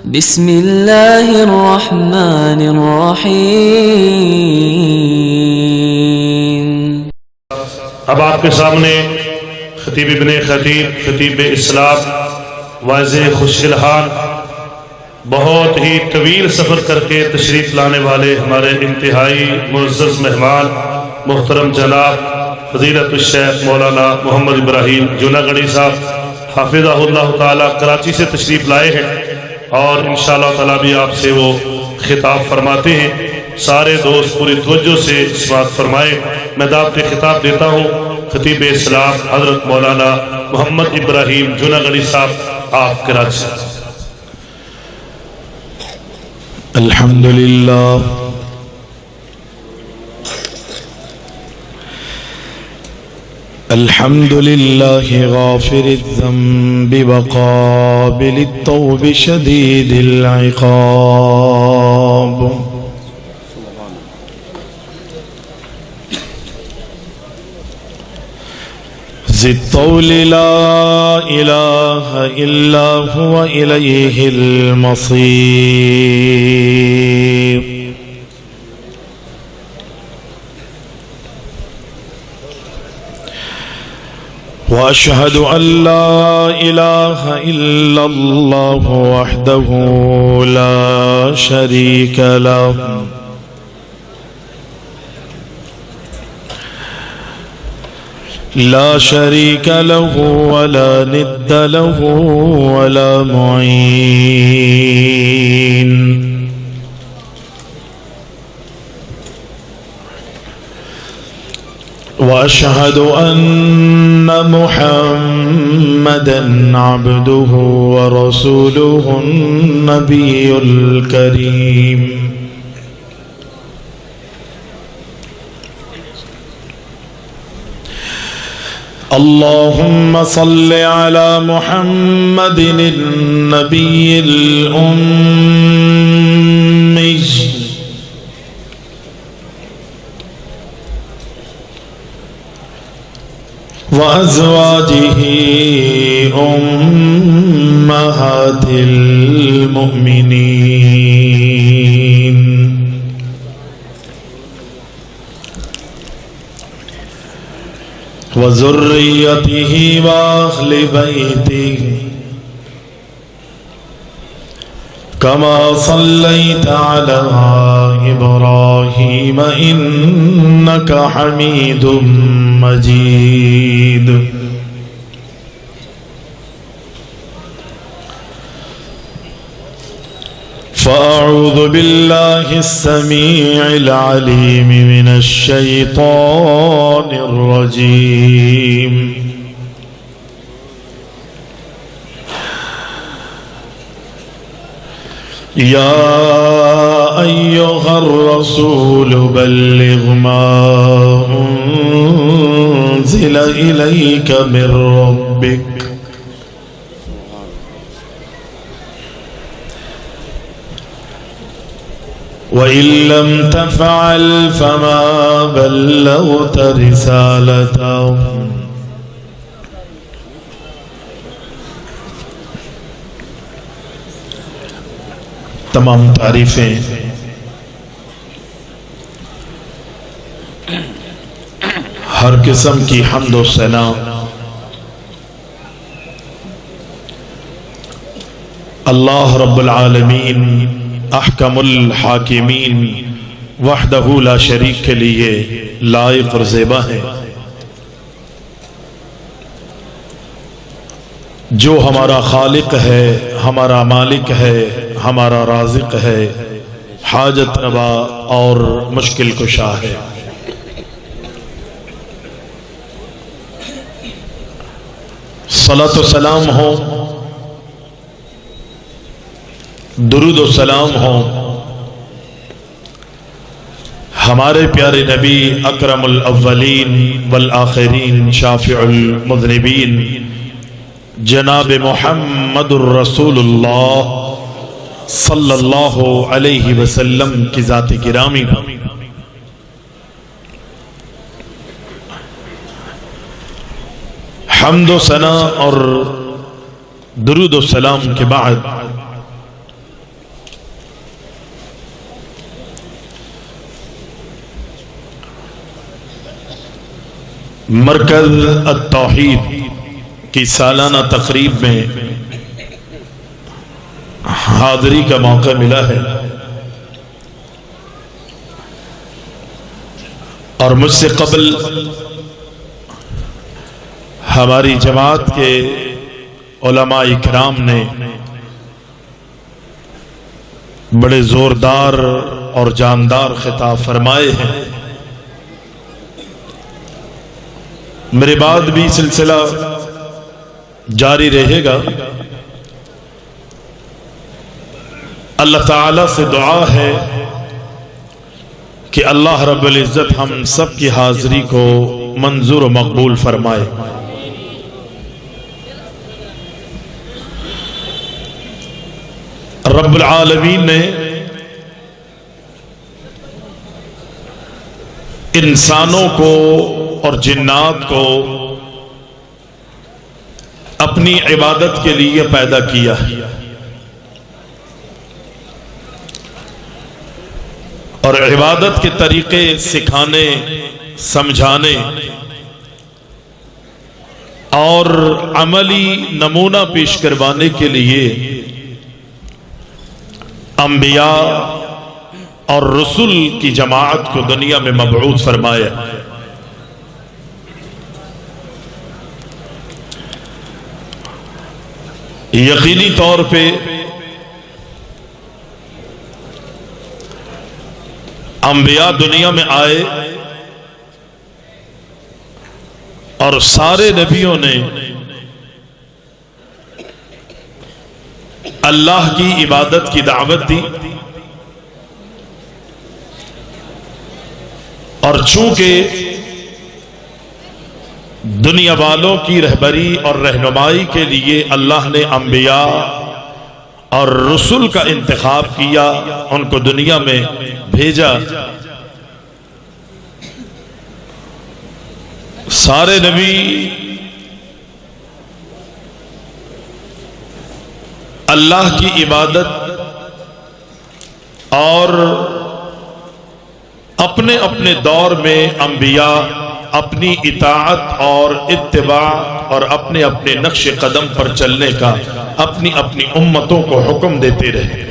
بسم اللہ الرحمن الرحیم۔ اب آپ کے سامنے خطیب ابن خطیب، خطیب اسلام، واضح خوش الحال، بہت ہی طویل سفر کر کے تشریف لانے والے ہمارے انتہائی معزز مہمان محترم جناب فضیلت الشیخ مولانا محمد ابراہیم جوناگڑھی صاحب حافظہ اللہ تعالیٰ کراچی سے تشریف لائے ہیں، اور انشاءاللہ تعالیٰ بھی آپ سے وہ خطاب فرماتے ہیں۔ سارے دوست پوری توجہ سے سماعت فرمائیں۔ میں دعوت خطاب دیتا ہوں خطیب اسلام حضرت مولانا محمد ابراہیم جوناگڑھی صاحب، آپ کراچی۔ الحمدللہ الحمدللہ غافر الذنب وقابل التوب شدید العقاب، ذی الطول لا الہ الا هو الیہ المصیر، واشہد ان لا الہ الا اللہ وحدہ لا شریک لہ، لا شریک لہ ولا ند لہ ولا معین، واشہد ان محمدا عبدہ ورسولہ النبی الکریم، اللہم صل علی محمد النبی الأمی وأزواجه أمهات المؤمنين وذريته وأهل بيته كما صليت على إبراهيم إنك حميد مجيد، فأعوذ بالله السميع العليم من الشيطان الرجيم، يا أيها الرسول بلغ ما أنزل إليك من ربك وإن لم تفعل فما بلغت رسالته، تمام تعریفیں ہر قسم کی حمد و ثنا اللہ رب العالمین احکم الحاکمین وحدہ لا شریک کے لیے لائق اور زیبا ہے، جو ہمارا خالق ہے، ہمارا مالک ہے، ہمارا رازق ہے، حاجت روا اور مشکل کشا ہے۔ صلاۃ و سلام ہو، درود و سلام ہو ہمارے پیارے نبی اکرم الاولین والآخرین شافع المذنبین جناب محمد الرسول اللہ صلی اللہ علیہ وسلم کی ذات گرامی، حمد و ثنا اور درود و سلام کے بعد مرکز التوحید کی سالانہ تقریب میں حاضری کا موقع ملا ہے اور مجھ سے قبل ہماری جماعت کے علماء اکرام نے بڑے زوردار اور جاندار خطاب فرمائے ہیں. میرے بعد بھی سلسلہ جاری رہے گا. اللہ تعالی سے دعا ہے کہ اللہ رب العزت ہم سب کی حاضری کو منظور و مقبول فرمائے. رب العالمین نے انسانوں کو اور جنات کو اپنی عبادت کے لیے پیدا کیا. اور عبادت کے طریقے سکھانے، سمجھانے اور عملی نمونہ پیش کروانے کے لیے انبیاء اور رسول کی جماعت کو دنیا میں مبعوث فرمایا. یقینی طور پہ انبیاء دنیا میں آئے اور سارے نبیوں نے اللہ کی عبادت کی دعوت دی. اور چونکہ دنیا والوں کی رہبری اور رہنمائی کے لیے اللہ نے انبیاء اور رسول کا انتخاب کیا، ان کو دنیا میں بھیجا، سارے نبی اللہ کی عبادت اور اپنے اپنے دور میں انبیاء اپنی اطاعت اور اتباع اور اپنے اپنے نقش قدم پر چلنے کا اپنی اپنی امتوں کو حکم دیتے رہے.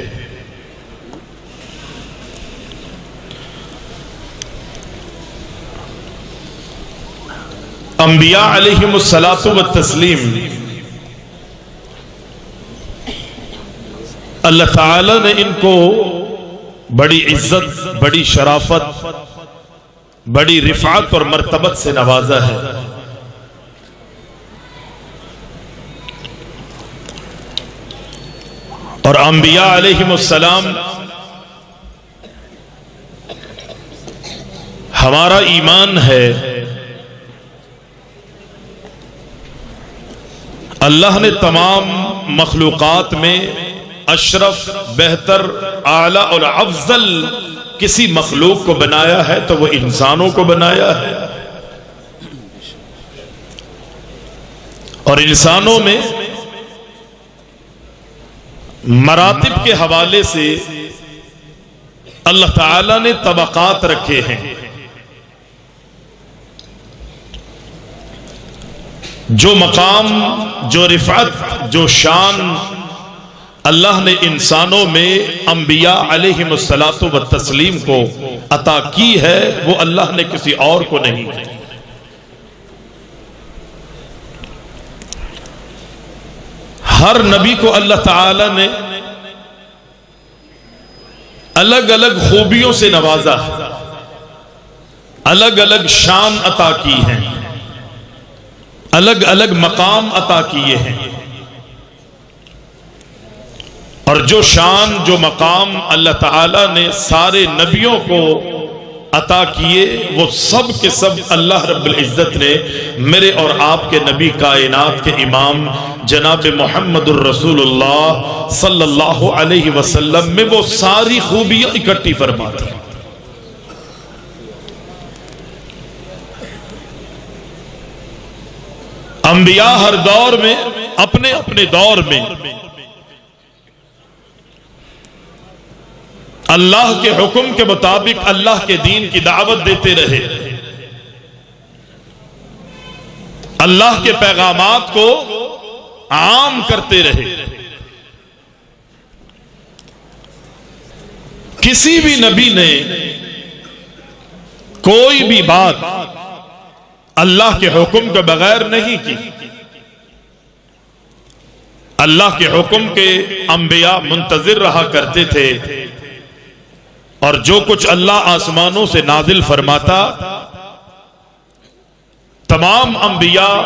انبیاء علیہم الصلاۃ والتسلیم اللہ تعالی نے ان کو بڑی عزت، بڑی شرافت، بڑی رفعت اور مرتبت سے نوازا ہے. اور انبیاء علیہم السلام ہمارا ایمان ہے اللہ نے تمام مخلوقات میں اشرف، بہتر، اعلی اور افضل کسی مخلوق کو بنایا ہے تو وہ انسانوں کو بنایا ہے. اور انسانوں میں مراتب کے حوالے سے اللہ تعالی نے طبقات رکھے ہیں. جو مقام، جو رفعت، جو شان اللہ نے انسانوں میں انبیاء علیہم الصلاۃ والتسلیم کو عطا کی ہے وہ اللہ نے کسی اور کو نہیں. ہر نبی کو اللہ تعالی نے الگ الگ خوبیوں سے نوازا، الگ الگ شان عطا کی ہے، الگ الگ مقام عطا کیے ہیں. اور جو شان، جو مقام اللہ تعالی نے سارے نبیوں کو عطا کیے وہ سب کے سب اللہ رب العزت نے میرے اور آپ کے نبی کائنات کے امام جناب محمد الرسول اللہ صلی اللہ علیہ وسلم میں وہ ساری خوبیاں اکٹھی فرما دی. انبیاء ہر دور میں اپنے اپنے دور میں اللہ کے حکم کے مطابق اللہ کے دین کی دعوت دیتے رہے. اللہ کے پیغامات کو عام کرتے رہے۔ کسی بھی نبی نے کوئی بھی بات اللہ کے حکم کے بغیر نہیں کی۔ اللہ کے حکم کے انبیاء منتظر رہا کرتے تھے، اور جو کچھ اللہ آسمانوں سے نازل فرماتا تمام انبیاء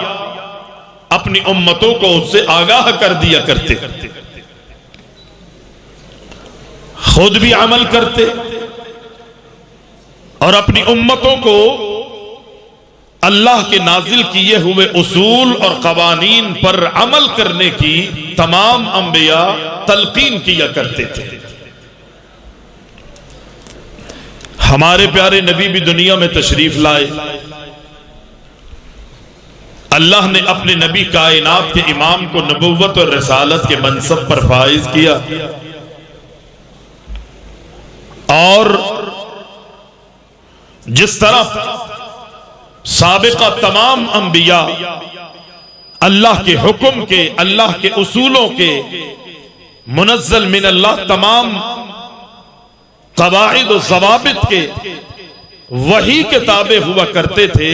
اپنی امتوں کو اس سے آگاہ کر دیا کرتے، خود بھی عمل کرتے اور اپنی امتوں کو اللہ کے نازل کیے ہوئے اصول اور قوانین پر عمل کرنے کی تمام انبیاء تلقین کیا کرتے تھے۔ ہمارے پیارے نبی بھی دنیا میں تشریف لائے، اللہ نے اپنے نبی کائنات کے امام کو نبوت اور رسالت کے منصب پر فائز کیا، اور جس طرح سابقہ تمام انبیاء اللہ کے حکم کے، اللہ کے اصولوں کے، منزل من اللہ تمام قواعد و ضوابط کے وحی کے تابع ہوا کرتے تھے،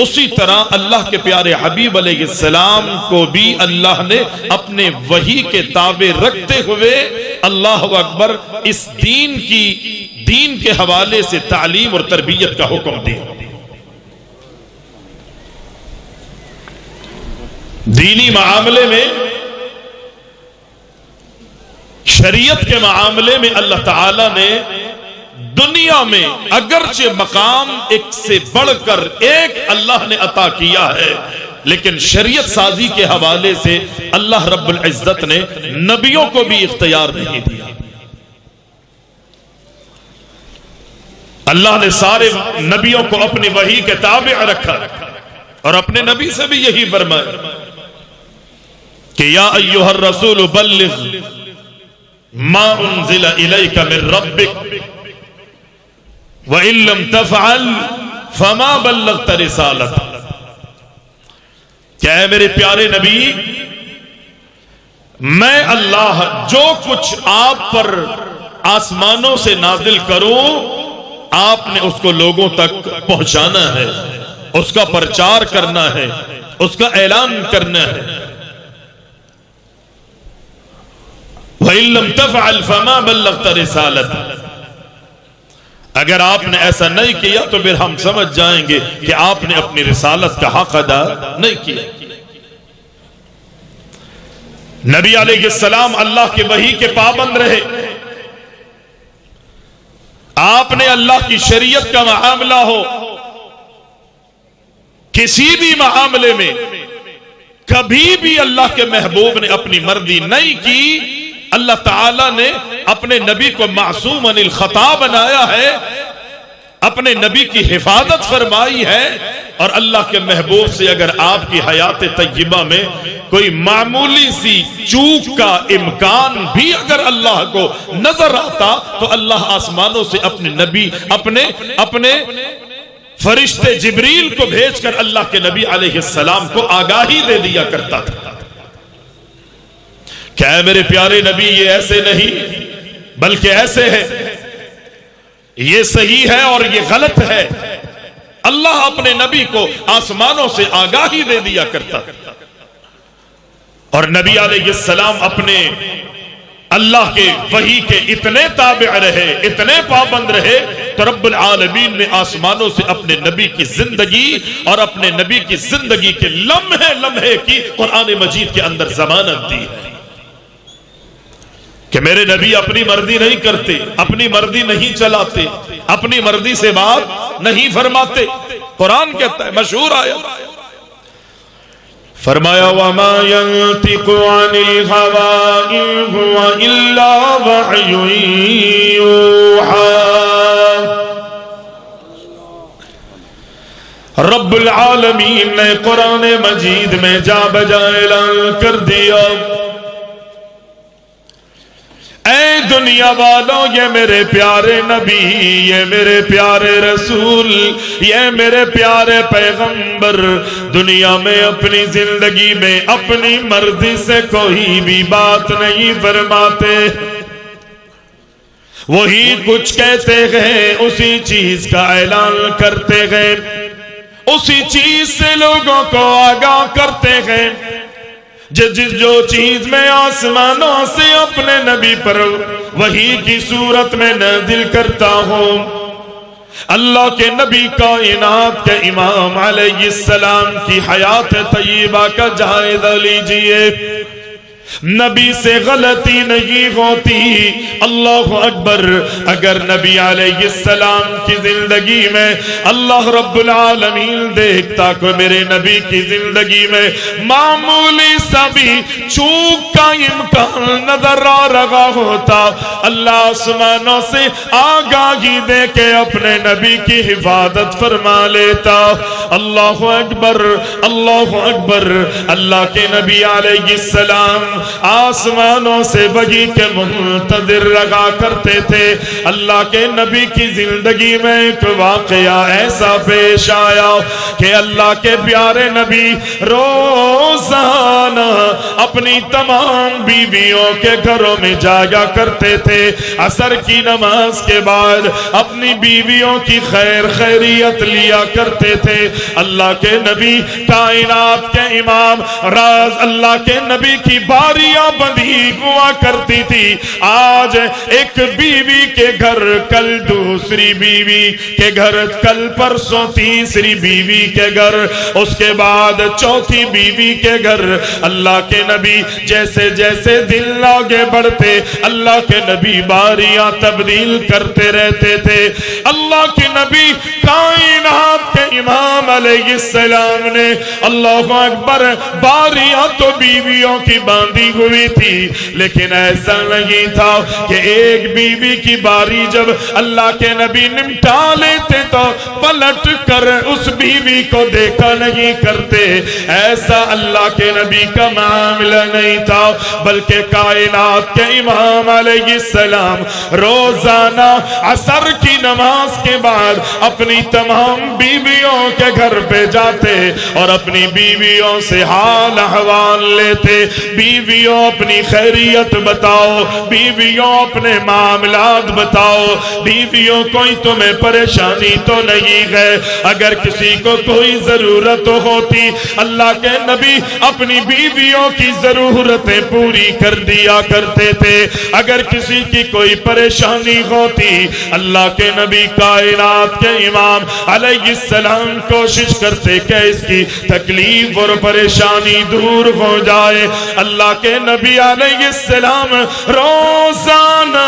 اسی طرح اللہ کے پیارے حبیب علیہ السلام کو بھی اللہ نے اپنے وحی کے تابع رکھتے ہوئے اللہ اکبر اس دین کے حوالے سے تعلیم اور تربیت کا حکم دیا۔ دینی معاملے میں، شریعت کے معاملے میں اللہ تعالی نے دنیا میں اگرچہ مقام ایک سے بڑھ کر ایک اللہ نے عطا کیا ہے، لیکن شریعت سازی کے حوالے سے اللہ رب العزت نے نبیوں کو بھی اختیار نہیں دیا۔ اللہ نے سارے نبیوں کو اپنی وحی کے تابع رکھا، اور اپنے نبی سے بھی یہی فرمایا کہ یا ایھا الرسول بلغ ما انزل الیک من ربک وَإِن لَّمْ تَفْعَلْ فَمَا بَلَّغْتَ رِسَالَتَهُ، کیا ہے میرے پیارے نبی، میں اللہ جو کچھ آپ پر آسمانوں سے نازل کروں آپ نے اس کو لوگوں تک پہنچانا ہے، اس کا پرچار کرنا ہے، اس کا اعلان کرنا ہے۔ وَإِن لَّمْ تَفْعَلْ فَمَا بَلَّغْتَ رِسَالَتَهُ، اگر آپ نے ایسا نہیں کیا تو پھر ہم سمجھ جائیں گے کہ آپ نے اپنی رسالت کا حق ادا نہیں کیا۔ نبی علیہ السلام اللہ کے وحی کے پابند رہے، آپ نے اللہ کی شریعت کا معاملہ ہو، کسی بھی معاملے میں کبھی بھی اللہ کے محبوب نے اپنی مرضی نہیں کی۔ اللہ تعالیٰ نے اپنے نبی کو معصوم عن الخطا بنایا ہے، اپنے نبی کی حفاظت فرمائی ہے، اور اللہ کے محبوب سے اگر آپ کی حیات طیبہ میں کوئی معمولی سی چوک کا امکان بھی اگر اللہ کو نظر آتا تو اللہ آسمانوں سے اپنے نبی اپنے فرشتے جبریل کو بھیج کر اللہ کے نبی علیہ السلام کو آگاہی دے دیا کرتا تھا۔ کیا ہے میرے پیارے نبی، یہ ایسے نہیں بلکہ ایسے ہے، یہ صحیح ہے اور یہ غلط ہے، اللہ اپنے نبی کو آسمانوں سے آگاہی دے دیا کرتا، اور نبی علیہ السلام اپنے اللہ کے وحی کے اتنے تابع رہے، اتنے پابند رہے، تو رب العالمین نے آسمانوں سے اپنے نبی کی زندگی اور اپنے نبی کی زندگی کے لمحے لمحے کی قرآن مجید کے اندر ضمانت دی ہے کہ میرے نبی اپنی مرضی نہیں کرتے، اپنی مرضی نہیں چلاتے، اپنی مرضی سے بات نہیں فرماتے۔ قرآن کہتا ہے، مشہور آیت، فرمایا وَمَا يَنْطِقُ عَنِ الْهَوَىٰ إِنْ هُوَ إِلَّا وَحْيٌ يُوحَىٰ۔ رب العالمین نے قرآن مجید میں جا بجا اعلان کر دیا، اے دنیا والوں، یہ میرے پیارے نبی، یہ میرے پیارے رسول، یہ میرے پیارے پیغمبر دنیا میں اپنی زندگی میں اپنی مرضی سے کوئی بھی بات نہیں فرماتے، وہی کچھ کہتے گئے، اسی چیز کا اعلان کرتے گئے، اسی چیز سے لوگوں کو آگاہ کرتے گئے۔ جو چیز میں آسمانوں سے اپنے نبی پر وحی کی صورت میں نازل کرتا ہوں، اللہ کے نبی کائنات کے امام علیہ السلام کی حیات طیبہ کا جائزہ لیجئے، نبی سے غلطی نہیں ہوتی۔ اللہ اکبر۔ اگر نبی علیہ السلام کی زندگی میں اللہ رب العالمین دیکھتا کہ میرے نبی کی زندگی میں معمولی سا بھی چوک کا امکان نظر آ رہا ہوتا، اللہ آسمانوں سے آگاہی دے کے اپنے نبی کی حفاظت فرما لیتا۔ اللہ اکبر، اللہ اکبر۔ اللہ کے نبی علیہ السلام آسمانوں سے وحی کے منتظر رہا کرتے تھے۔ اللہ کے نبی کی زندگی میں ایک واقعہ ایسا پیش آیا کہ اللہ کے پیارے نبی روزانہ اپنی تمام بیویوں کے گھروں میں جایا کرتے تھے، عصر کی نماز کے بعد اپنی بیویوں کی خیر خیریت لیا کرتے تھے۔ اللہ کے نبی کائنات کے امام، راز اللہ کے نبی کی باریاں بندھی ہوا کرتی تھی۔ آج ایک بیوی کے گھر، کل دوسری بیوی کے گھر، کل پرسوں تیسری بیوی کے گھر، اس کے بعد چوتھی بیوی کے گھر۔ اللہ کے نبی جیسے جیسے دن آگے بڑھتے، اللہ کے نبی باریاں تبدیل کرتے رہتے تھے۔ اللہ کے نبی کائنات کے امام علیہ السلام نے اللہ اکبر باریاں تو بیویوں کی باندھی ہوئی تھی، لیکن ایسا نہیں تھا کہ ایک بیوی کی باری جب اللہ کے نبی نمٹا لیتے تو پلٹ کر اس بیوی کو دیکھا نہیں کرتے۔ ایسا اللہ کے نبی کا معاملہ نہیں تھا، بلکہ کائنات کے امام علیہ السلام روزانہ عصر کی نماز کے بعد اپنی تمام بیویوں کے گھر پہ جاتے اور اپنی بیویوں سے حال احوال لیتے۔ بیویوں اپنی خیریت بتاؤ، بیویوں اپنے معاملات بتاؤ، بیویوں کوئی تمہیں پریشانی تو نہیں ہے؟ اگر کسی کو کوئی ضرورت ہوتی، اللہ کے نبی اپنی بیویوں کی ضرورتیں پوری کر دیا کرتے تھے۔ اگر کسی کی کوئی پریشانی ہوتی، اللہ کے نبی کائنات کے امام علیہ السلام کوشش کرتے کہ اس کی تکلیف اور پریشانی دور ہو جائے۔ اللہ کے نبی علیہ السلام روزانہ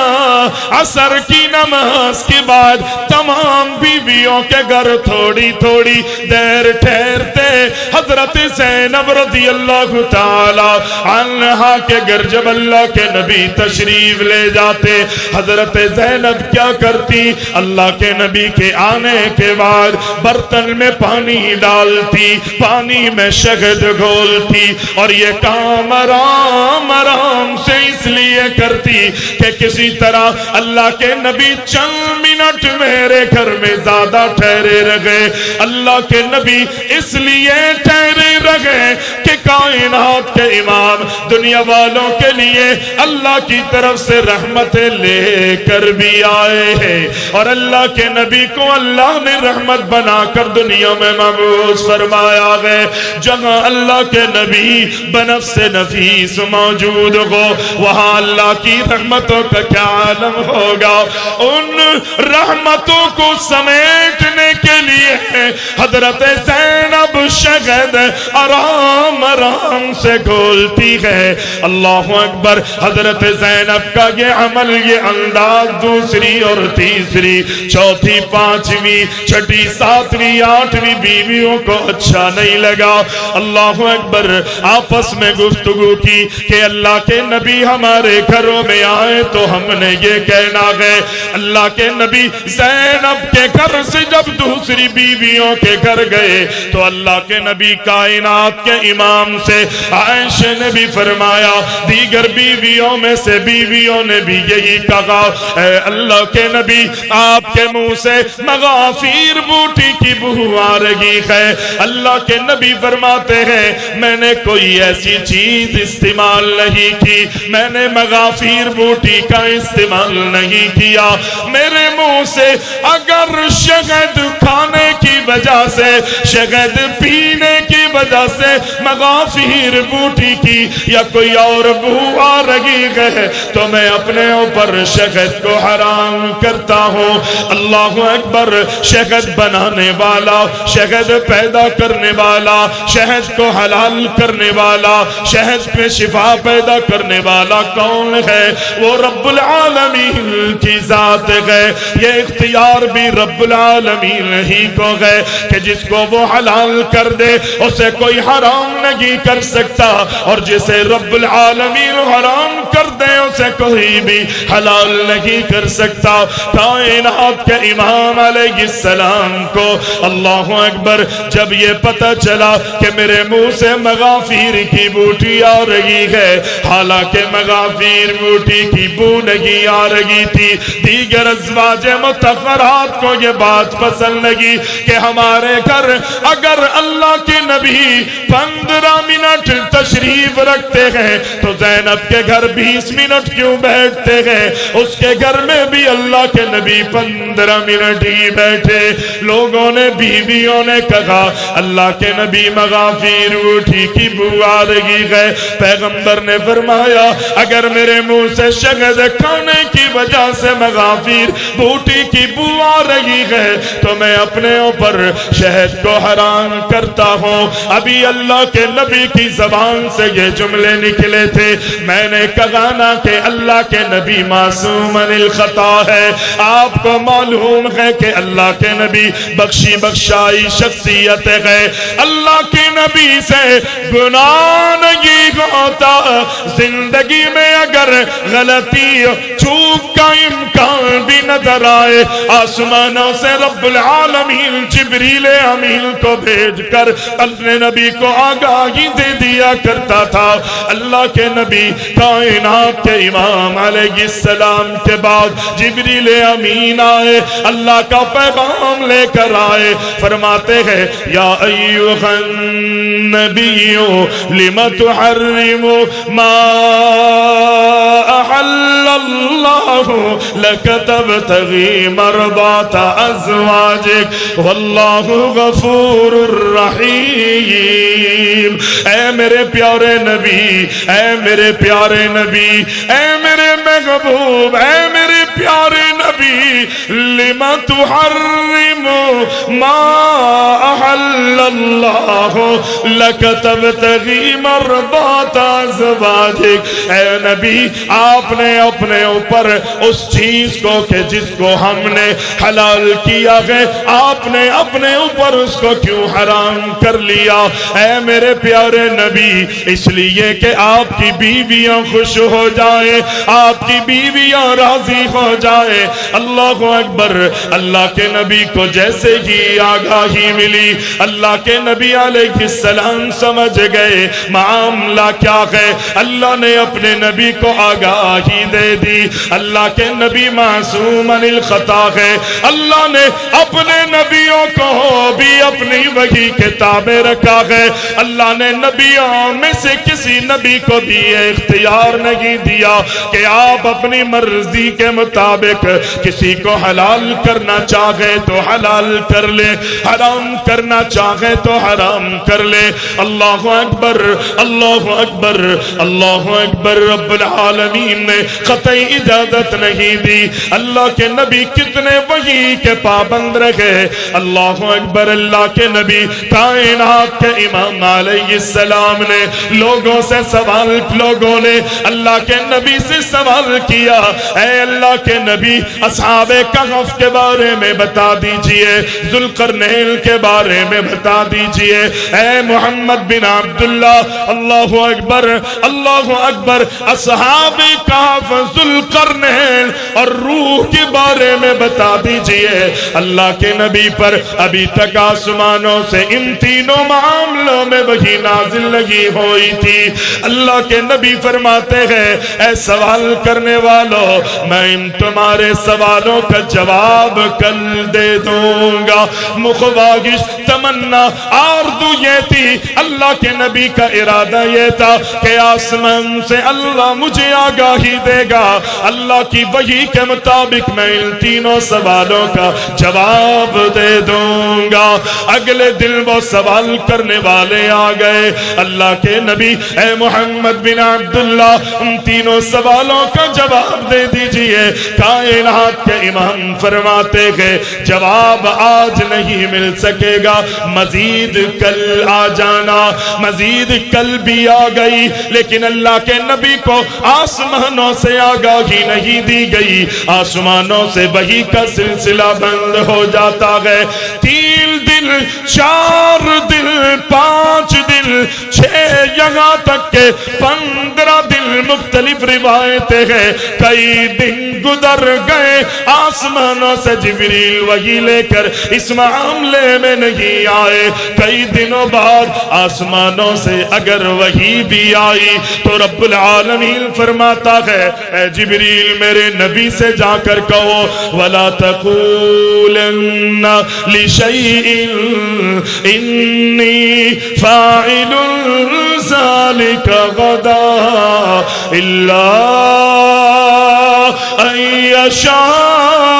عصر کی نماز کے بعد تمام بیویوں کے گھر تھوڑی تھوڑی دیر ٹھہرتے۔ حضرت زینب رضی اللہ تعالی عنہا کے گھر جب اللہ کے نبی تشریف لے جاتے، حضرت زینب کیا کرتی؟ اللہ کے نبی کے آنے کے بعد برتن میں پانی ڈالتی، پانی میں شہد گھولتی، اور یہ کام آرام آرام سے اس لیے کرتی کہ کسی طرح اللہ کے نبی چند منٹ میرے گھر میں زیادہ ٹھہرے رہے۔ اللہ کے نبی اس لیے ٹھہرے رہے کہ کائنات کے امام دنیا والوں کے لیے اللہ کی طرف سے رحمتیں لے کر بھی آئے ہیں، اور اللہ کے نبی کو اللہ نے رحمت بنا کر دنیا میں مبعوث فرمایا ہے۔ جہاں اللہ کے نبی بنفس نفیس موجود ہو، وہاں اللہ کی رحمتوں کا کیا عالم ہوگا۔ ان رحمتوں کو سمیٹنے کے لیے حضرت زینب شہد آرام آرام سے گھولتی ہے۔ اللہ اکبر۔ حضرت زینب کا یہ عمل، یہ انداز دوسری اور تیسری، چوتھی، پانچویں، چھٹی، ساتویں، آٹھویں بیویوں کو اچھا نہیں لگا۔ اللہ اکبر۔ آپس میں گفتگو کی کہ اللہ کے نبی ہمارے گھروں میں آئے تو ہم نے یہ کہنا ہے۔ اللہ کے نبی زینب کے گھر سے جب دوسری بیویوں کے گھر گئے تو اللہ کے نبی کائنات کے امام سے عائشہ نے بھی فرمایا، دیگر بیویوں میں سے بیویوں نے بھی یہی کہا، اے اللہ کے نبی آپ کے منہ سے مغافیر بوٹی کی بو آ رہی ہے۔ اللہ کے نبی فرماتے ہیں میں نے کوئی ایسی چیز استعمال نہیں کی، میں نے مغافیر بوٹی کا استعمال نہیں کیا، میرے منہ سے اگر شہد کھانے کی وجہ سے، شہد پینے کی وجہ سے مغافیر بوٹی کی یا کوئی اور بو آ رہی ہے تو میں اپنے اوپر شہد کو حرام کرتا ہوں۔ اللہ اکبر، شہد بنانے والا، شہد پیدا کرنے والا، شہد کو حلال کرنے والا، شہد میں شفا پیدا کرنے والا کون ہے؟ وہ رب العالمین کی ذات ہے۔ یہ اختیار بھی رب العالمین ہی کو ہے کہ جس کو وہ حلال کر دے اسے کوئی حرام نہیں کر سکتا، اور جسے رب العالمین حرام کر دے اسے کوئی بھی حلال نہیں کر سکتا۔ کائنات کے امام علیہ السلام کو اللہ اکبر جب یہ پتہ چلا کہ میرے منہ سے مغافیر کی بوٹی آ رہی ہے، حالانکہ مغافیر بوٹی کی بو نہیں آ رہی تھی، دیگر ازواج مطہرات کو یہ بات پسند لگی کہ ہمارے گھر اگر اللہ کے نبی 15 منٹ تشریف رکھتے ہیں تو زینب کے گھر 20 منٹ کیوں بیٹھتے ہیں؟ اس کے گھر میں بھی اللہ کے نبی 15 منٹ ہی بیٹھے۔ لوگوں نے، بیویوں نے کہا اللہ کے نبی مغافیر بوٹی کی بو آ رہی ہے۔ پیغمبر نے فرمایا اگر میرے منہ سے شہد کھانے کی وجہ سے مغافیر بوٹی کی بو آ رہی ہے تو میں اپنے اوپر شہد کو حرام کرتا ہوں۔ ابھی اللہ کے نبی کی زبان سے یہ جملے نکلے تھے، میں نے کہا نا کہ اللہ کے نبی معصوم عن الخطا ہے۔ آپ کو معلوم ہے کہ اللہ کے نبی بخشی بخشائی شخصیت ہے، اللہ کے نبی سے گناہ نہیں ہوتا۔ زندگی میں اگر غلطی چوک کا امکان بھی نظر آئے، آسمانوں سے رب العالمین جبریل امین کو بھیج کر اپنے نبی کو آگاہی دے دیا کرتا تھا۔ اللہ کے نبی کائنات کے امام علیہ السلام کے بعد جبریل امین آئے، اللہ کا پیغام لے کر آئے، فرماتے ہیں یا ایھا النبی لم تحرم ما احل اللہ لک تبتغی مرضات ازواجک واللہ غفور رحیم۔ اے میرے پیارے نبی، اے میرے پیارے نبی، اے میرے محبوب، اے میرے پیارے نبی، لم تحرم ما احل اللہ لک تبتغی مرضات ازواجک۔ اے نبی آپ نے اپنے اوپر اس چیز کو کہ جس کو ہم نے حلال کیا ہے آپ نے اپنے اوپر اس کو کیوں حرام کر لیا؟ اے میرے پیارے نبی اس لیے کہ آپ کی بیویاں خوش ہو جائیں، آپ کی بیویاں راضی ہو جائیں۔ اللہ اکبر، اللہ کے نبی کو جیسے ہی آگاہی ملی اللہ کے نبی علیہ السلام سمجھ گئے معاملہ کیا ہے۔ اللہ نے اپنے نبی کو آگاہی دے دی، اللہ کے نبی معصوم عن الخطا ہے۔ اللہ نے اپنے نبیوں کو بھی اپنی وحی کے تابع رکھا ہے۔ اللہ نے نبیوں میں سے کسی نبی کو بھی یہ اختیار نہیں دیا کہ آپ اپنی مرضی کے مطابق کسی کو حلال کرنا چاہے تو حلال کر لے، حرام کرنا چاہے تو حرام کر لے۔ اللہ اکبر، اللہ اکبر، اللہ اکبر۔ رب العالمین نے قطعی اجازت نہیں دی۔ اللہ کے نبی کتنے وحی کے پابند رہے۔ اللہ اکبر، اللہ کے نبی کائنات کے امام علیہ السلام نے لوگوں سے سوال، لوگوں نے اللہ کے نبی سے سوال کیا، اے اللہ کے نبی اصحاب اصحاب کہف کے بارے میں بتا دیجئے، ذوالقرنین کے بارے میں بتا دیجئے۔ اے محمد بن عبداللہ، اللہ اکبر اللہ اکبر، اصحاب کہف، ذوالقرنین اور روح کے بارے میں بتا دیجئے۔ اللہ کے نبی پر ابھی تک آسمانوں سے ان تینوں معاملوں میں وحی نازل لگی ہوئی تھی۔ اللہ کے نبی فرماتے ہیں اے سوال کرنے والوں، میں ان تمہارے سوالوں کا جواب کل دے دوں گا۔ مخواہش، تمنا، آرزو یہ تھی، اللہ کے نبی کا ارادہ یہ تھا کہ آسمان سے اللہ مجھے آگاہی دے گا، اللہ کی وحی کے مطابق میں ان تینوں سوالوں کا جواب دے دوں گا۔ اگلے دن وہ سوال کرنے والے آ گئے۔ اللہ کے نبی اے محمد بن عبداللہ ان تینوں سوالوں کا جواب دے دیجئے۔ کائنات کے امام فرماتے ہیں جواب آج نہیں مل سکے گا، مزید کل آ جانا۔ مزید کل بھی آ گئی، لیکن اللہ کے نبی کو آسمانوں سے آگاہی نہیں دی گئی، آسمانوں سے وحی کا سلسلہ بند ہو جاتا ہے۔ 3 دن، 4 دن، 5 دن، 6 یہاں تک کہ 15 دن مختلف روایتیں ہیں، کئی دن گزر گئے، آسمانوں سے جبریل وحی لے کر اس معاملے میں نہیں آئے۔ کئی دنوں بعد آسمانوں سے اگر وحی بھی آئی تو رب العالمین فرماتا ہے اے جبریل میرے نبی سے جا کر کہو وَلَا تَقُولَنَّ لِشَيْءٍ إِنِّي فَاعِلٌ ذَلِكَ غَدًا إِلَّا أَن يَشَاءَ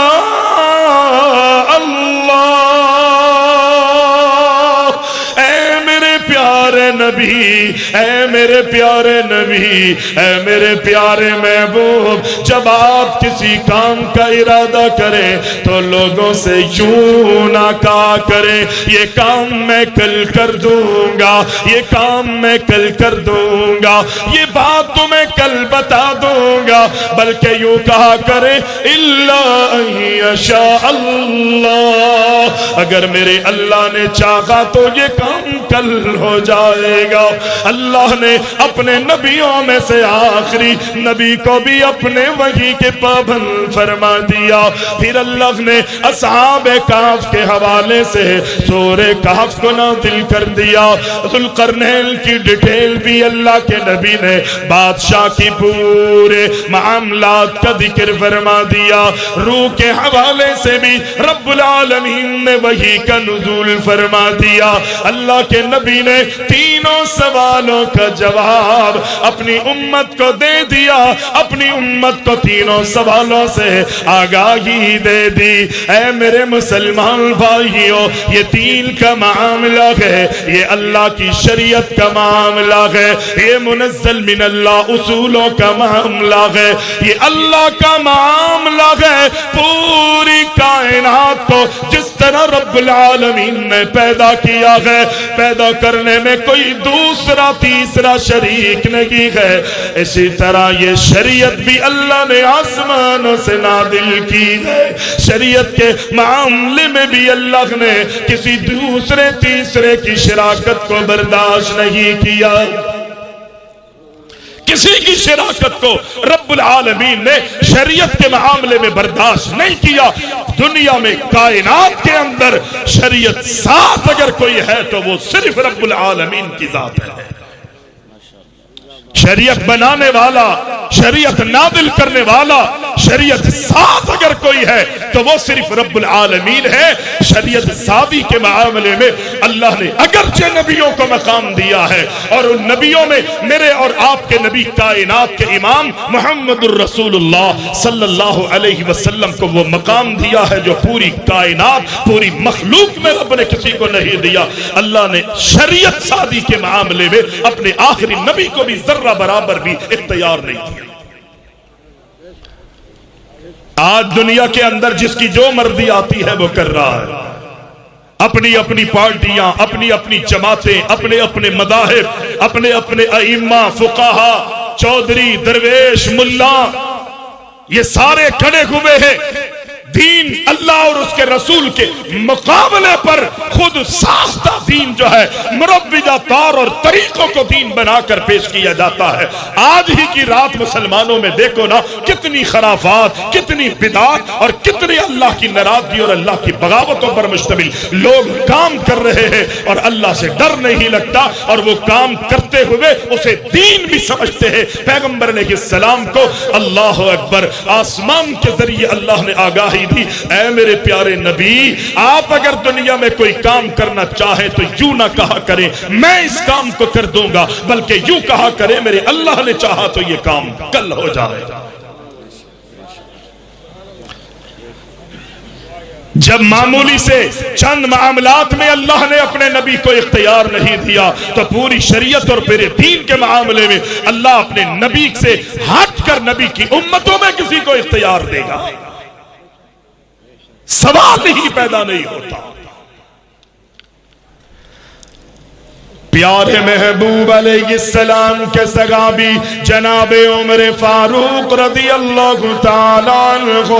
نبی، اے میرے پیارے نبی، اے میرے پیارے محبوب، جب آپ کسی کام کا ارادہ کریں تو لوگوں سے یوں نہ کہا کریں یہ کام میں کل کر دوں گا، یہ کام میں کل کر دوں گا، یہ بات تمہیں کل بتا دوں گا، بلکہ یوں کہا کریں الا ان یشاء اللہ، اگر میرے اللہ نے چاہا تو یہ کام کل ہو جائے گا۔ اللہ نے اپنے نبیوں میں سے آخری نبی کو بھی اپنے وحی کے پابند فرما دیا۔ پھر اللہ نے اصحاب کہف کے حوالے سے سورہ کہف کو نازل کر دیا۔ ذوالقرنین کی ڈیٹیل بھی اللہ کے نبی نے بادشاہ کی پورے معاملات کا ذکر فرما دیا۔ روح کے حوالے سے بھی رب العالمین نے وحی کا نزول فرما دیا۔ اللہ کے نبی نے تینوں سوالوں کا جواب اپنی امت کو دے دیا، اپنی امت کو تینوں سوالوں سے آگاہی دے دی۔ اے میرے مسلمان بھائیوں، یہ دین کا معاملہ ہے، یہ اللہ کی شریعت کا معاملہ ہے، یہ منزل من اللہ اصولوں کا معاملہ ہے، یہ اللہ کا معاملہ ہے۔ پوری کائنات کو جس طرح رب العالمین نے پیدا کیا ہے، پیدا کرنے میں کوئی دوسرا تیسرا شریک نہیں ہے، اسی طرح یہ شریعت بھی اللہ نے آسمانوں سے نازل کی ہے۔ شریعت کے معاملے میں بھی اللہ نے کسی دوسرے تیسرے کی شراکت کو برداشت نہیں کیا، کسی کی شراکت کو رب العالمین نے شریعت کے معاملے میں برداشت نہیں کیا۔ دنیا میں کائنات کے اندر شریعت ساتھ اگر کوئی ہے تو وہ صرف رب العالمین کی ذات ہے۔ شریعت بنانے والا، شریعت نازل کرنے والا، شریعت ساتھ اگر کوئی ہے تو وہ صرف رب العالمین ہے۔ شریعت سازی کے معاملے میں اللہ نے اگرچہ نبیوں کو مقام دیا ہے، اور ان نبیوں میں میرے اور آپ کے نبی کائنات کے امام محمد الرسول اللہ صلی اللہ علیہ وسلم کو وہ مقام دیا ہے جو پوری کائنات، پوری مخلوق میں رب نے کسی کو نہیں دیا۔ اللہ نے شریعت سازی کے معاملے میں اپنے آخری نبی کو بھی ذرہ برابر بھی اختیار نہیں دیا۔ آج دنیا کے اندر جس کی جو مرضی آتی ہے وہ کر رہا ہے، اپنی اپنی پارٹیاں، اپنی اپنی جماعتیں، اپنے اپنے مذاہب، اپنے اپنے ائمہ، فقہا، چودھری، درویش، ملا، یہ سارے کھڑے ہوئے ہیں دین اللہ اور اس کے رسول کے مقابلے پر خود ساختہ دین جو ہے مروجہ طور اور طریقوں کو دین بنا کر پیش کیا جاتا ہے۔ آج ہی کی رات مسلمانوں میں دیکھو نا کتنی خرافات، کتنی بدعات اور کتنی اللہ کی ناراضگی اور اللہ کی بغاوتوں پر مشتمل لوگ کام کر رہے ہیں، اور اللہ سے ڈر نہیں لگتا، اور وہ کام کرتے ہوئے اسے دین بھی سمجھتے ہیں۔ پیغمبر علیہ السلام کو اللہ اکبر آسمان کے ذریعے اللہ نے آگاہی دی، اے میرے پیارے نبی، آپ اگر دنیا میں کوئی کام کرنا چاہیں تو یوں نہ کہا کریں میں اس کام کو کر دوں گا، بلکہ یوں کہا کریں میرے اللہ نے چاہا تو یہ کام کل ہو جائے گا۔ جب معمولی سے چند معاملات میں اللہ نے اپنے نبی کو اختیار نہیں دیا تو پوری شریعت اور پورے دین کے معاملے میں اللہ اپنے نبی سے ہٹ کر نبی کی امتوں میں کسی کو اختیار دے گا؟ سوال ہی پیدا نہیں ہوتا۔ پیارے محبوب علیہ السلام کے صحابی جناب عمر فاروق رضی اللہ تعالیٰ عنہ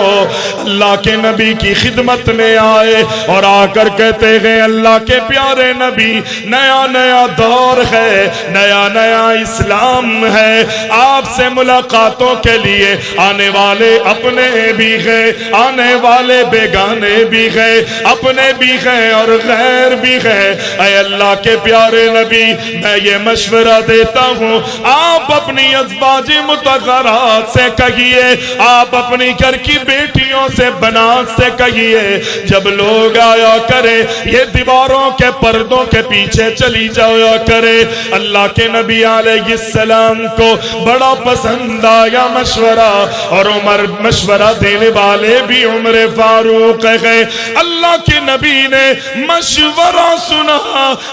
اللہ کے نبی کی خدمت میں آئے اور آ کر کہتے ہیں اللہ کے پیارے نبی، نیا نیا دور ہے، نیا نیا اسلام ہے، آپ سے ملاقاتوں کے لیے آنے والے اپنے بھی ہیں، آنے والے بیگانے بھی ہیں، اپنے بھی ہیں اور غیر بھی ہیں۔ اے اللہ کے پیارے نبی، میں یہ مشورہ دیتا ہوں، آپ اپنی ازواج مطہرات سے کہیے، آپ اپنی گھر کی بیٹیوں سے بنات سے کہیے، جب لوگ آیا کرے یہ دیواروں کے پردوں کے پیچھے چلی جایا کرے۔ اللہ کے نبی علیہ السلام کو بڑا پسند آیا مشورہ، اور عمر مشورہ دینے والے بھی عمر فاروق ہے۔ اللہ کے نبی نے مشورہ سنا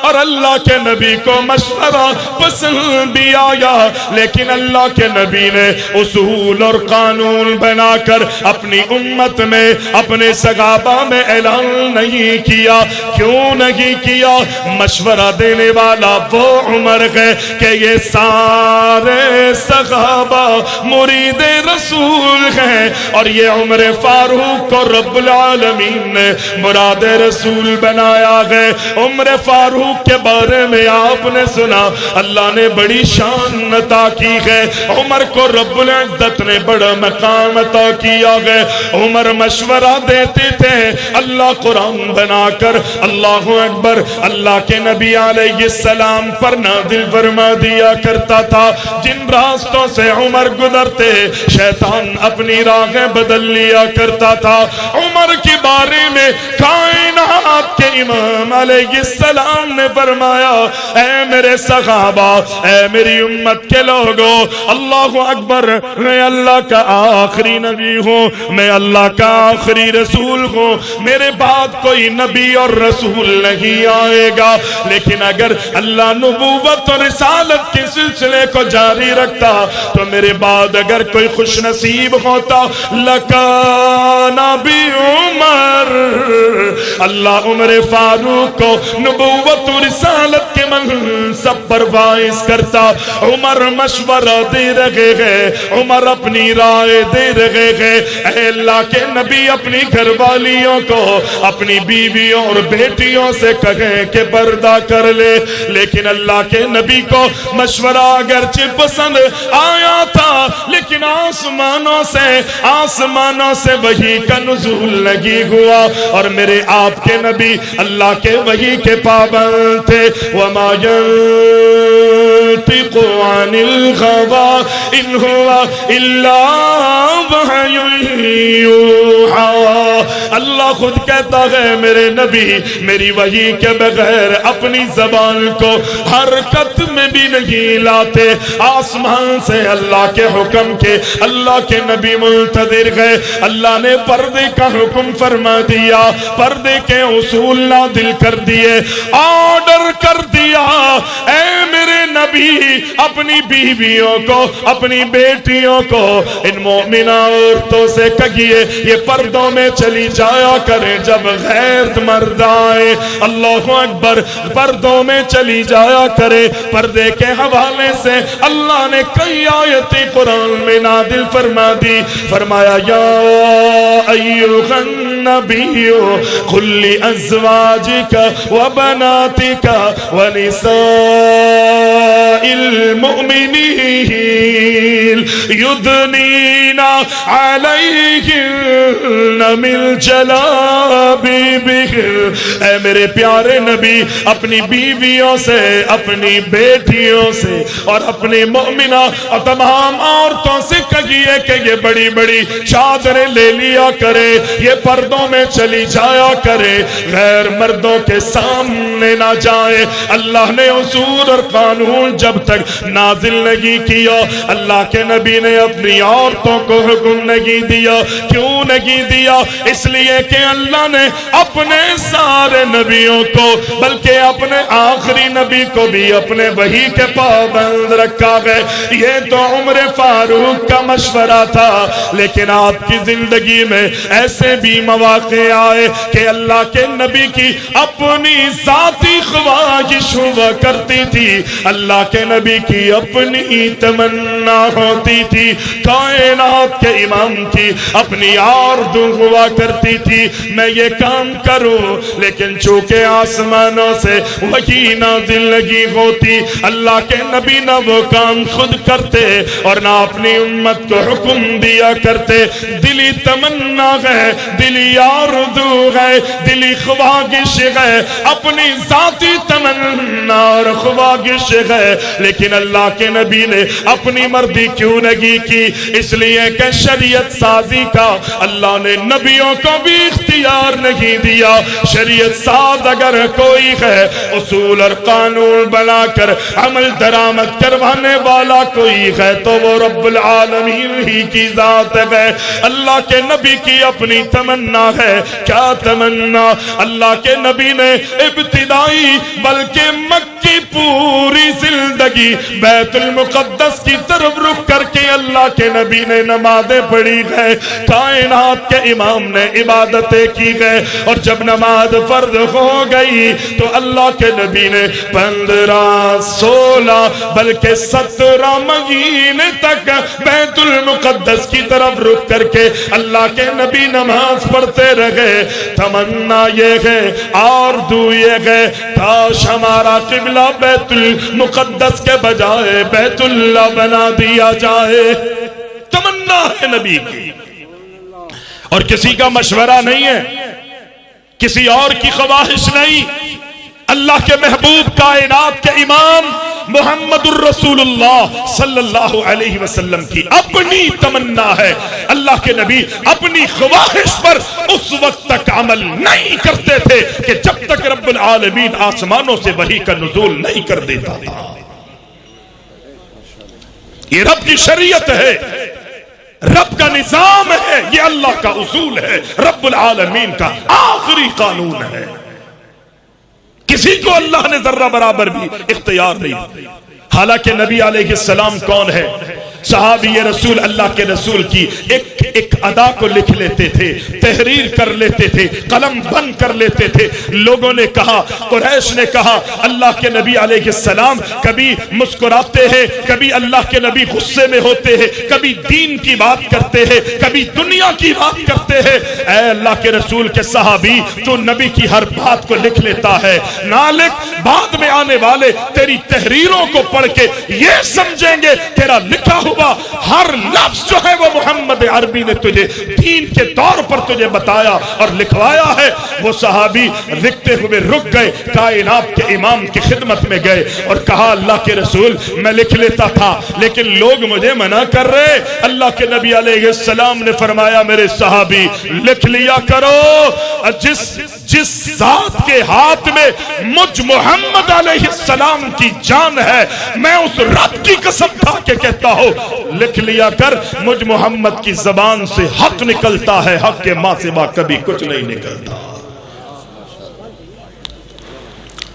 اور اللہ کے نبی کو مشورہ پسند بھی آیا، لیکن اللہ کے نبی نے اصول اور قانون بنا کر اپنی امت میں، اپنے صحابہ میں اعلان نہیں کیا۔ کیوں نہیں کیا؟ مشورہ دینے والا وہ عمر ہے کہ یہ سارے صحابہ مرید رسول ہیں، اور یہ عمر فاروق کو رب العالمین نے مراد رسول بنایا ہے۔ عمر فاروق کے بارے میں آپ نے سنا اللہ نے بڑی شان عطا کی ہے، عمر کو رب العزت نے بڑا مقام عطا کیا ہے۔ عمر مشورہ دیتے تھے، اللہ قرآن بنا کر اللہ اکبر اللہ کے نبی علیہ السلام پر نازل فرما دیا کرتا تھا۔ جن راستوں سے عمر گزرتے شیطان اپنی راہیں بدل لیا کرتا تھا۔ عمر کے بارے میں کائنات کے امام علیہ السلام نے فرمایا، اے میرے صحابہ، اے میری امت کے لوگوں، اللہ اکبر، میں اللہ کا آخری نبی ہوں، میں اللہ کا آخری رسول ہوں، میرے بعد کوئی نبی اور رسول نہیں آئے گا، لیکن اگر اللہ نبوت اور رسالت کے سلسلے کو جاری رکھتا تو میرے بعد اگر کوئی خوش نصیب ہوتا لکان بعمر، اللہ عمر فاروق کو نبوت و رسالت کے منصب پر فائز کرتا۔ عمر مشورہ دے رہے ہیں، عمر اپنی رائے دے رہے ہیں، اے اللہ کے نبی اپنی گھر والیوں کو اپنی بیویوں اور بیٹیوں سے کہیں کہ پردہ کر لے، لیکن اللہ کے نبی کو مشورہ اگرچہ پسند آیا تھا، لیکن آسمانوں سے وحی کا نزول نہیں ہوا، اور میرے آپ کے نبی اللہ کے وحی کے پابند تھے۔ وما ينطق عن الهوى إن هو إلا وحي يوحى، اللہ خود کہتا ہے میرے نبی میری وحی کے بغیر اپنی زبان کو حرکت میں بھی نہیں لاتے، آسمان سے اللہ کے حکم کے اللہ کے نبی منتظر ہے۔ اللہ نے پردے کا حکم فرما دیا، پردے کے اصول نازل کر دیے، آرڈر کر دیا، اے میرے نبی اپنی بیویوں کو اپنی بیٹیوں کو ان مومنہ عورتوں سے کہیے یہ پردوں میں چلی جایا کریں جب غیر مرد آئے. اللہ اکبر. پردوں میں چلی جایا کرے. پردے کے حوالے سے اللہ نے کئی آیتیں قرآن میں نازل فرما دی. فرمایا یا ایھا النبی قل لازواجک وبناتک ونساء المؤمنین یدنین علیہن من جلابیبہن. اے میرے پیارے نبی اپنی بیویوں سے اپنی بیٹیوں سے اور اپنی مومنہ اور تمام عورتوں سے کہیے کہ یہ بڑی بڑی چادریں لے لیا کرے, یہ پردوں میں چلی جایا کرے, غیر مردوں کے سامنے نہ جائے. اللہ نے اصول اور قانون جب تک نازل نہیں کیا اللہ کے نبی نے اپنی عورتوں کو حکم نہیں دیا. کیوں نہیں دیا؟ اس لیے کہ اللہ نے اپنے سارے نبیوں کو بلکہ اپنے آخری نبی کو بھی اپنے وحی کے پابند رکھا ہے. یہ تو عمر فاروق کا مشورہ تھا, لیکن آپ کی زندگی میں ایسے بھی مواقع آئے کہ اللہ کے نبی کی اپنی ذاتی خواہش ہوا کرتی تھی, اللہ کے نبی کی اپنی تمنا ہوتی تھی, کائنات کے امام کی اپنی آرزو ہوا کرتی تھی میں یہ کام کروں, لیکن چونکہ آسمانوں سے وحی نازل نہیں ہوتی اللہ کے نبی نہ وہ کام خود کرتے اور نہ اپنی امت کو حکم دیا کرتے. دلی تمنا ہے, دلی آرزو ہے, دلی خواہش ہے, اپنی ذاتی تمنا اور خواہش ہے, لیکن اللہ کے نبی نے اپنی مرضی کیوں نہیں کی؟ اس لیے کہ شریعت سازی کا اللہ نے نبیوں کو بھی اختیار نہیں دیا. شریعت ساز اگر کوئی ہے, اصول اور قانون بنا کر عمل درآمد کروانے والا کوئی ہے تو وہ رب العالمین ہی کی ذات ہے. اللہ کے نبی کی اپنی تمنا ہے. کیا تمنا؟ اللہ کے نبی نے ابتدائی بلکہ مکی پوری زندگی بیت المقدس کی طرف رخ کر کے اللہ کے نبی نے نمازیں پڑھی گئے, کائنات کے امام نے عبادتیں کی گئے, اور جب نماز فرض ہو گئی تو اللہ کے نبی نے 15 16 بلکہ 17 مہینے تک بیت المقدس کی طرف رخ کر کے اللہ کے نبی نماز پڑھتے رہے. تمنا یہ ہے, آرزو یہ ہے, کاش ہمارا قبلہ بیت المقدس کے بجائے بیت اللہ بنا دیا جائے. تمنا ہے نبی کی, اور کسی کا مشورہ نہیں ہے, کسی اور کی خواہش نہیں. اللہ کے محبوب کائنات کے امام محمد الرسول اللہ صلی اللہ علیہ وسلم کی اپنی تمنا ہے. اللہ کے نبی اپنی خواہش پر اس وقت تک عمل نہیں کرتے تھے کہ جب تک رب العالمین آسمانوں سے وحی کا نزول نہیں کر دیتا تھا. یہ رب کی شریعت ہے, رب کا نظام ہے, یہ اللہ کا اصول ہے, رب العالمین کا آخری قانون ہے. کسی کو اللہ نے ذرہ برابر بھی اختیار نہیں. حالانکہ نبی علیہ السلام کون ہے؟ صحابی رسول اللہ کے رسول کی ایک ادا کو لکھ لیتے تھے, تحریر کر لیتے تھے, قلم بند کر لیتے تھے. لوگوں نے کہا, قریش نے کہا, اللہ کے نبی علیہ السلام کبھی مسکراتے ہیں, کبھی اللہ کے نبی غصے میں ہوتے ہیں, کبھی دین کی بات کرتے ہیں, کبھی دنیا کی بات کرتے ہیں. اے اللہ کے رسول کے صحابی, تو نبی کی ہر بات کو لکھ لیتا ہے, نالک بعد میں آنے والے تیری تحریروں کو پڑھ کے یہ سمجھیں گے تیرا لکھا ہوا ہر لفظ جو ہے وہ محمد عربی نے تجھے دین کے طور پر تجھے بتایا اور لکھوایا ہے. وہ صحابی لکھتے ہوئے رک گئے, کائنات کے امام کی خدمت میں گئے اور کہا, اللہ کے رسول میں لکھ لیتا تھا لیکن لوگ مجھے منع کر رہے. اللہ کے نبی علیہ السلام نے فرمایا, میرے صحابی لکھ لیا کرو. جس ذات کے ہاتھ میں مجھ محمد علیہ السلام کی جان ہے, میں اس رب کی قسم کھا کے کہتا ہوں, لکھ لیا کر. مجھ محمد کی زبان سے حق نکلتا ہے, حق کے ماں سوا کبھی کچھ نہیں نکلتا.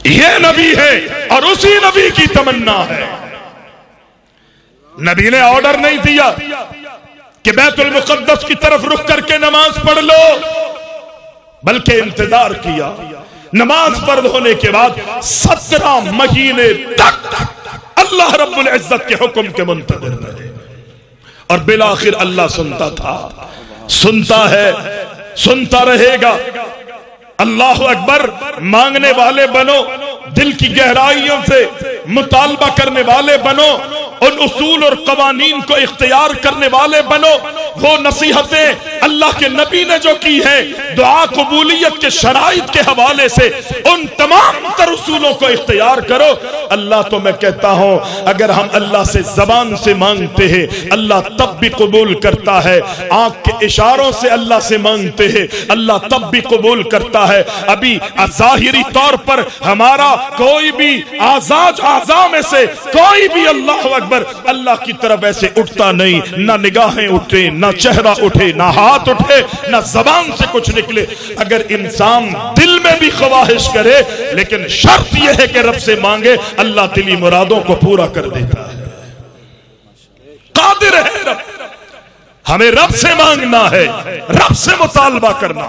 یہ نبی ہے اور اسی نبی کی تمنا ہے. نبی نے آرڈر نہیں دیا کہ بیت المقدس کی طرف رخ کر کے نماز پڑھ لو، بلکہ انتظار کیا. نماز فرض ہونے کے بعد 17 مہینے تک اللہ رب العزت کے حکم کے منتظر رہے، اور بالآخر اللہ سنتا تھا، سنتا ہے، سنتا رہے گا. اللہ اکبر. مانگنے والے بنو، دل کی گہرائیوں سے مطالبہ کرنے والے بنو، ان اصول اور قوانین کو اختیار کرنے والے بنو. وہ نصیحتیں اللہ کے نبی نے جو کی ہیں دعا قبولیت کے شرائط کے حوالے سے، ان تمام تر اصولوں کو اختیار کرو. اللہ تو میں کہتا ہوں اگر ہم اللہ سے زبان سے مانگتے ہیں اللہ تب بھی قبول کرتا ہے، آنکھ کے اشاروں سے اللہ سے مانگتے ہیں اللہ تب بھی قبول کرتا ہے. ابھی ظاہری طور پر ہمارا کوئی بھی اعضاء میں سے کوئی بھی اللہ اکبر اللہ کی طرف ایسے اٹھتا نہیں، نہ نگاہیں اٹھے، نہ چہرہ اٹھے، نہ ہاتھ اٹھے، نہ زبان سے کچھ نکلے. اگر انسان دل میں بھی خواہش کرے لیکن شرط یہ ہے کہ رب سے مانگے، اللہ دلی مرادوں کو پورا کر دیتا ہے. قادر ہے رب. ہمیں رب سے مانگنا ہے، رب سے مطالبہ کرنا.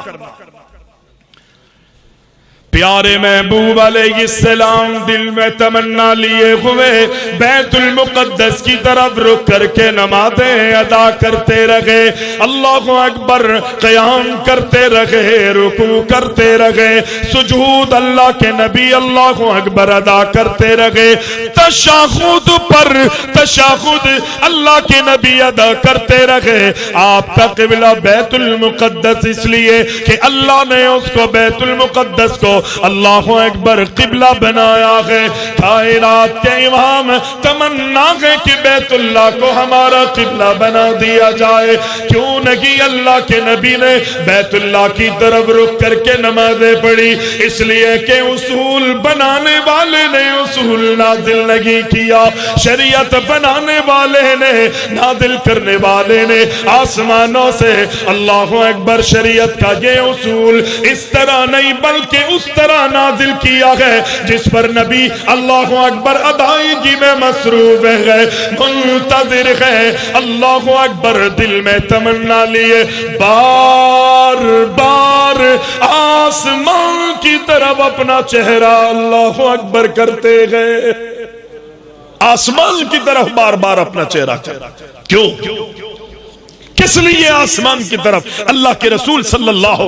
پیارے محبوب علیہ السلام دل میں تمنا لیے ہوئے بیت المقدس کی طرف رخ کر کے نمازیں ادا کرتے رہے. اللہ اکبر. قیام کرتے رہے، رکوع کرتے رہے، سجود اللہ کے نبی اللہ اکبر ادا کرتے رہے. تشہد پر تشہد اللہ کے نبی ادا کرتے رہے. آپ کا قبلہ بیت المقدس اس لیے کہ اللہ نے اس کو بیت المقدس کو اللہ اکبر قبلہ بنایا ہے. کائنات کے امام تمنا ہے کہ بیت اللہ کو ہمارا قبلہ بنا دیا جائے. کیوں نہیں اللہ کے نبی نے بیت اللہ کی طرف رخ کر کے نمازیں پڑھی؟ اس لیے کہ اصول بنانے والے نے اصول نازل نہیں کیا، شریعت بنانے والے نے نازل کرنے والے نے آسمانوں سے اللہ اکبر شریعت کا یہ اصول اس طرح نہیں بلکہ اس طرح نازل کیا ہے جس پر نبی اللہ اکبر ادائیگی میں مصروف ہے، منتظر ہے. اللہ اکبر. دل میں تمنا لیے بار بار آسمان کی طرف اپنا چہرہ اللہ اکبر کرتے گئے. آسمان کی طرف بار بار اپنا چہرہ کرتے. کیوں؟ کس لیے آسمان کی طرف اللہ کے رسول صلی اللہ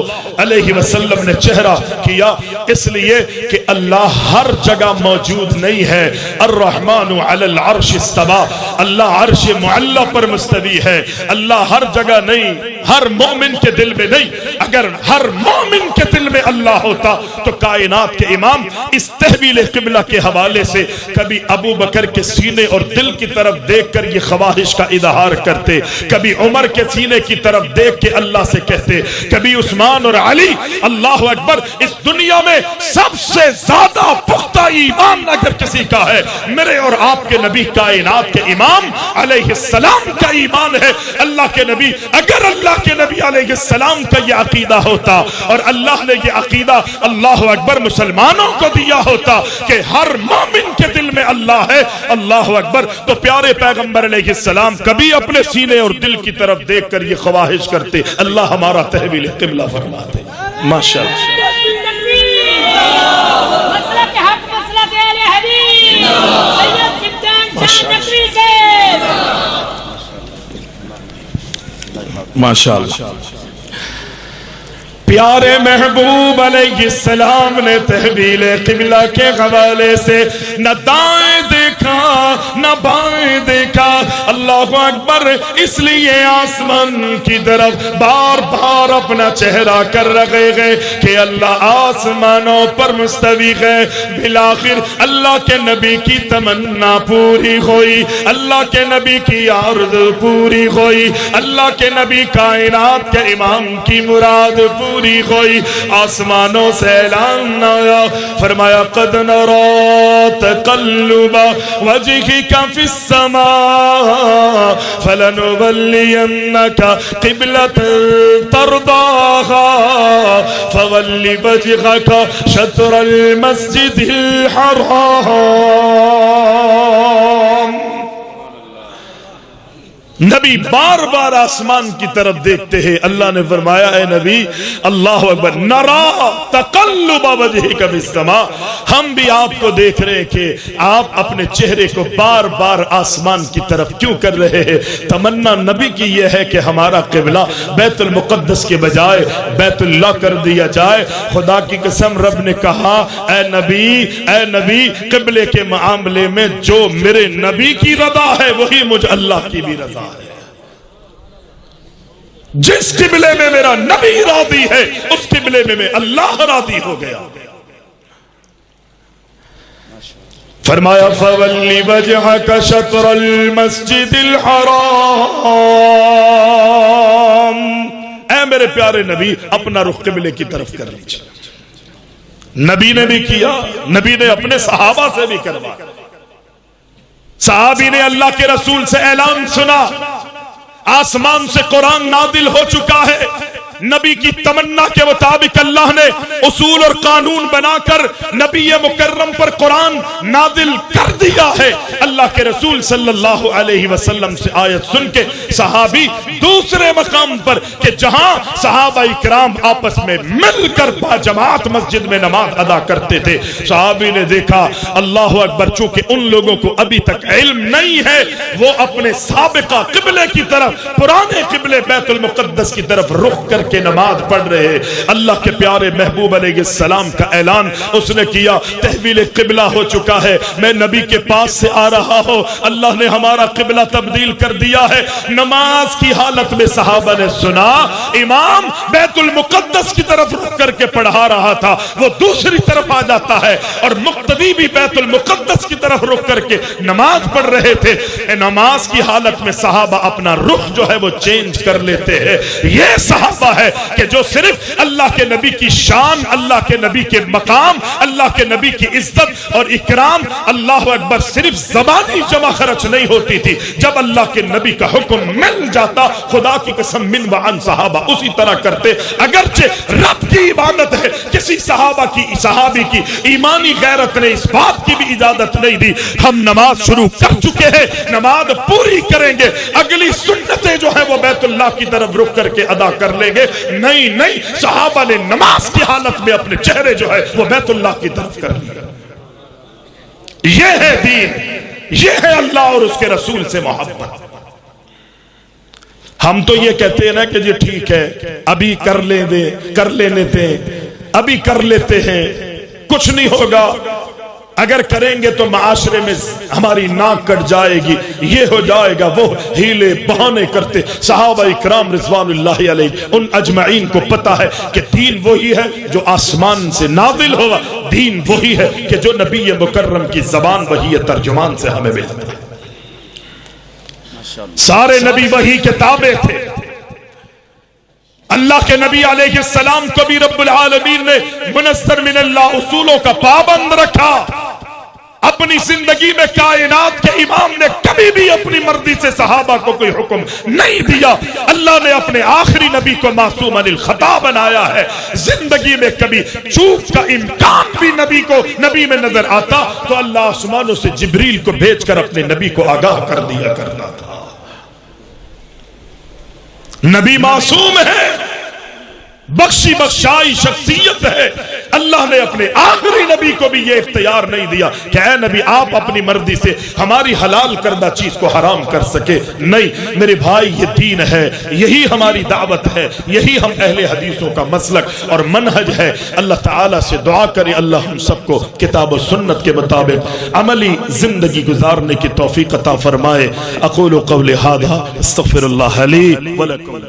علیہ وسلم نے چہرہ کیا؟ اس لیے کہ اللہ ہر جگہ موجود نہیں ہے. الرحمن علی العرش استوى. اللہ عرش معلی پر مستوی ہے. اللہ ہر جگہ نہیں، ہر مومن کے دل میں نہیں. اگر ہر مومن کے دل میں اللہ ہوتا تو کائنات کے امام اس تحویل قبلہ کے حوالے سے کبھی ابو بکر کے سینے اور دل کی طرف دیکھ کر یہ خواہش کا اظہار کرتے، کبھی عمر کے سینے کی طرف دیکھ کے اللہ سے کہتے، کبھی عثمان اور علی. اللہ اکبر. اس دنیا میں سب سے زیادہ پختہ ایمان اگر کسی کا ہے میرے اور آپ کے نبی کائنات کے امام علیہ السلام کا ایمان ہے. اللہ کے نبی، اگر اللہ کے نبی علیہ السلام کا یہ عقیدہ ہوتا اور اللہ نے یہ عقیدہ اللہ اکبر مسلمانوں کو دیا ہوتا کہ ہر مومن کے دل میں اللہ ہے، اللہ اکبر، تو پیارے پیغمبر علیہ السلام کبھی اپنے سینے اور دل کی طرف دیکھ کر یہ خواہش کرتے اللہ ہمارا تحویل قبلہ فرماتے. ماشاءاللہ. ماشاءاللہ. پیارے محبوب علیہ السلام نے تحویل قبلہ کے حوالے سے نہ دائیں دیکھا نہ بائیں دیکھا. اللہ اکبر. اس لیے آسمان کی طرف بار بار اپنا چہرہ کر رہے گئے کہ اللہ آسمانوں پر مستوی ہے. بالآخر اللہ کے نبی کی تمنا پوری ہوئی، اللہ کے نبی کی عرض پوری ہوئی، اللہ کے نبی کائنات کے امام کی مراد پوری ہوئی. آسمانوں سے اعلان آیا، فرمایا قد نرى تقلب وجهك في السماء فلنولينك قبلة ترضاها فول وجهك شطر المسجد الحرام۔ نبی بار بار آسمان کی طرف دیکھتے ہیں۔ اللہ نے فرمایا اے نبی اللہ اکبر، نرا تقلب وجہک فی السماء، ہم بھی آپ کو دیکھ رہے ہیں کہ آپ اپنے چہرے کو بار بار آسمان کی طرف کیوں کر رہے ہیں؟ تمنا نبی کی یہ ہے کہ ہمارا قبلہ بیت المقدس کے بجائے بیت اللہ کر دیا جائے۔ خدا کی قسم رب نے کہا اے نبی قبلے کے معاملے میں جو میرے نبی کی رضا ہے وہی مجھ اللہ کی بھی رضا ہے۔ جس قبلے میں میرا نبی راضی ہے اس قبلے میں اللہ راضی ہو گیا۔ فرمایا فَوَلِّ وَجْهَكَ شَطْرَ الْمَسْجِدِ الْحَرَامِ، اے میرے پیارے نبی اپنا رخ قبلے کی طرف کر لیجئے۔ نبی نے بھی کیا، نبی نے اپنے صحابہ سے بھی کروا۔ صحابی نے اللہ کے رسول سے اعلان سنا، آسمان سے قرآن نازل ہو چکا ہے، نبی کی تمنا کے مطابق اللہ نے اصول اور قانون بنا کر نبی مکرم پر قرآن نازل کر دیا ہے۔ اللہ کے رسول صلی اللہ علیہ وسلم سے آیت سن کے صحابی دوسرے مقام پر کہ جہاں صحابہ اکرام آپس میں مل کر با جماعت مسجد میں نماز ادا کرتے تھے، صحابی نے دیکھا اللہ اکبر، چونکہ ان لوگوں کو ابھی تک علم نہیں ہے، وہ اپنے سابقہ قبلے کی طرف، پرانے قبلے بیت المقدس کی طرف رخ کر کے نماز پڑھ رہے ہیں۔ اللہ کے پیارے محبوب علیہ السلام کا اعلان اس نے کیا، تحویل قبلہ ہو چکا ہے، میں نبی کے پاس سے آ رہا ہوں، اللہ نے ہمارا قبلہ تبدیل کر دیا ہے۔ نماز کی حالت میں صحابہ نے سنا امام بیت المقدس کی طرف رخ کر کے پڑھا رہا تھا، وہ دوسری طرف آ جاتا ہے، اور مقتدی بھی بیت المقدس کی طرف رخ کر کے نماز پڑھ رہے تھے۔ نماز کی حالت میں صحابہ اپنا رخ جو ہے وہ چینج کر لیتے ہیں۔ یہ صحابہ ہے کہ جو صرف اللہ کے نبی کی شان، اللہ کے نبی کے مقام، اللہ کے نبی کی عزت اور اکرام، اللہ اکبر، صرف زبانی جمع خرچ نہیں ہوتی تھی، جب اللہ کے نبی کا حکم مل جاتا خدا کی قسم من وعن صحابہ اسی طرح کرتے۔ اگرچہ رب کی عبادت ہے، کسی صحابی کی ایمانی غیرت نے اس بات کی بھی اجازت نہیں دی ہم نماز شروع کر چکے ہیں، نماز پوری کریں گے، اگلی سنتیں جو ہے وہ بیت اللہ کی طرف رخ کر کے ادا کر لیں گے۔ نہیں، صحابہ نے نماز کی حالت میں اپنے چہرے جو ہے وہ بیت اللہ کی طرف کر لیا۔ یہ ہے دین، یہ ہے اللہ اور اس کے رسول سے محبت۔ ہم تو یہ کہتے ہیں نا کہ جی ٹھیک ہے ابھی کر لیتے ہیں، کچھ نہیں ہوگا، اگر کریں گے تو معاشرے میں ہماری ناک کٹ جائے گی، یہ ہو جائے گا، وہ ہیلے بہانے کرتے۔ صحابہ اکرام رضوان اللہ علیہ ان اجمعین کو پتا ہے کہ دین وہی ہے جو آسمان سے نازل ہوا، دین وہی ہے کہ جو نبی مکرم کی زبان وحی ترجمان سے ہمیں ملتا ہے۔ سارے نبی وحی کے تابع تھے۔ اللہ کے نبی علیہ السلام کو بھی رب العالمین نے منزل من اللہ اصولوں کا پابند رکھا۔ اپنی زندگی میں کائنات کے امام نے کبھی بھی اپنی مرضی سے صحابہ کو کوئی حکم نہیں دیا۔ اللہ نے اپنے آخری نبی کو معصوم عن الخطا بنایا ہے۔ زندگی میں کبھی چوک کا امکان بھی نبی میں نظر آتا تو اللہ آسمانوں سے جبریل کو بھیج کر اپنے نبی کو آگاہ کر دیا کرتا تھا۔ نبی معصوم ہے، بخشی بخشائی شخصیت ہے۔ اللہ نے اپنے آخری نبی کو بھی یہ اختیار نہیں دیا کہ اے نبی آپ اپنی مرضی سے ہماری حلال کردہ چیز کو حرام کر سکے۔ نہیں میرے بھائی، یہ دین ہے، یہی ہماری دعوت ہے، یہی ہم اہل حدیثوں کا مسلک اور منہج ہے۔ اللہ تعالیٰ سے دعا کریں اللہ ہم سب کو کتاب و سنت کے مطابق عملی زندگی گزارنے کی توفیق عطا فرمائے۔ اقول قولی ھذا استغفر اللہ لی ولکم۔